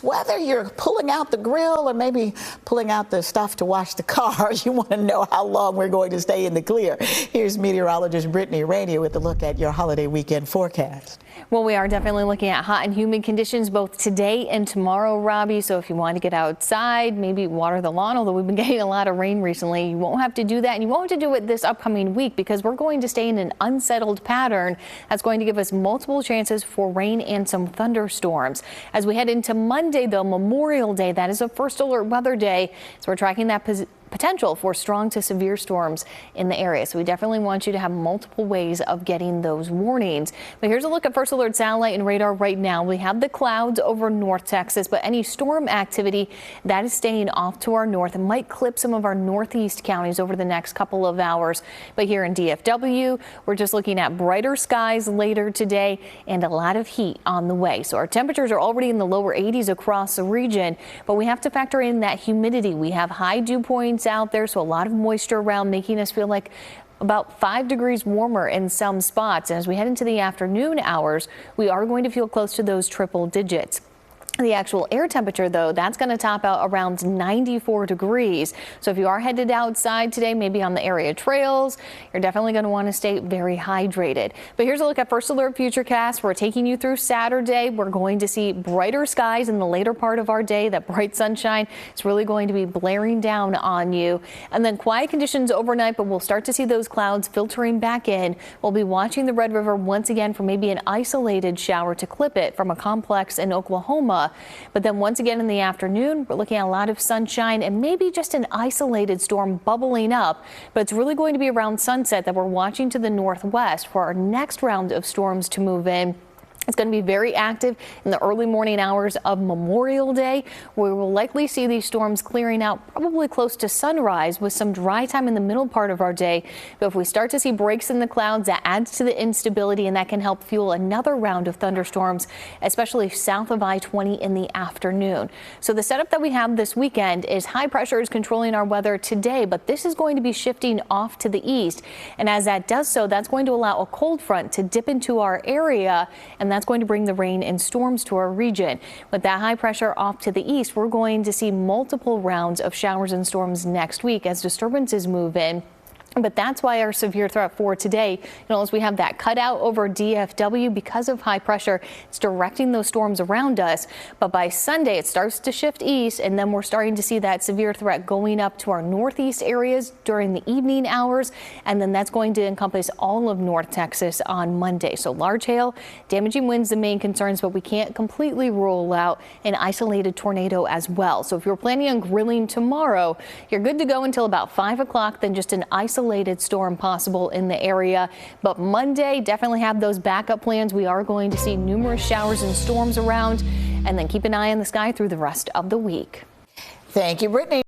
Whether you're pulling out the grill or maybe pulling out the stuff to wash the car, you want to know how long we're going to stay in the clear. Here's meteorologist Brittany Rainier with a look at your holiday weekend forecast. Well, we are definitely looking at hot and humid conditions both today and tomorrow, Robbie. So if you want to get outside, maybe water the lawn, although we've been getting a lot of rain recently, you won't have to do that. And you won't have to do it this upcoming week because we're going to stay in an unsettled pattern that's going to give us multiple chances for rain and some thunderstorms. As we head into Monday, though, Memorial Day, that is a first alert weather day. So we're tracking that potential for strong to severe storms in the area. So we definitely want you to have multiple ways of getting those warnings. But here's a look at first alert satellite and radar right now. We have the clouds over North Texas, but any storm activity that is staying off to our north and might clip some of our northeast counties over the next couple of hours. But here in DFW, we're just looking at brighter skies later today and a lot of heat on the way. So our temperatures are already in the lower 80s across the region, but we have to factor in that humidity. We have high dew points out there, so a lot of moisture around, making us feel like about 5 degrees warmer in some spots. And as we head into the afternoon hours, we are going to feel close to those triple digits. The actual air temperature, though, that's going to top out around 94 degrees. So if you are headed outside today, maybe on the area trails, you're definitely going to want to stay very hydrated. But here's a look at first alert futurecast. We're taking you through Saturday. We're going to see brighter skies in the later part of our day. That bright sunshine is really going to be blaring down on you. And then quiet conditions overnight, but we'll start to see those clouds filtering back in. We'll be watching the Red River once again for maybe an isolated shower to clip it from a complex in Oklahoma. But then once again in the afternoon, we're looking at a lot of sunshine and maybe just an isolated storm bubbling up. But it's really going to be around sunset that we're watching to the northwest for our next round of storms to move in. It's going to be very active in the early morning hours of Memorial Day, where we will likely see these storms clearing out probably close to sunrise with some dry time in the middle part of our day. But if we start to see breaks in the clouds, that adds to the instability, and that can help fuel another round of thunderstorms, especially south of I-20 in the afternoon. So the setup that we have this weekend is high pressure is controlling our weather today, but this is going to be shifting off to the east. And as that does so, that's going to allow a cold front to dip into our area, and that's going to bring the rain and storms to our region. With that high pressure off to the east, we're going to see multiple rounds of showers and storms next week as disturbances move in. But that's why our severe threat for today, as we have that cutout over DFW because of high pressure, it's directing those storms around us. But by Sunday, it starts to shift east, and then we're starting to see that severe threat going up to our northeast areas during the evening hours. And then that's going to encompass all of North Texas on Monday. So large hail, damaging winds, the main concerns, but we can't completely rule out an isolated tornado as well. So if you're planning on grilling tomorrow, you're good to go until about 5 o'clock, then just an isolated storm possible in the area. But Monday, definitely have those backup plans. We are going to see numerous showers and storms around, and then keep an eye on the sky through the rest of the week. Thank you, Brittany.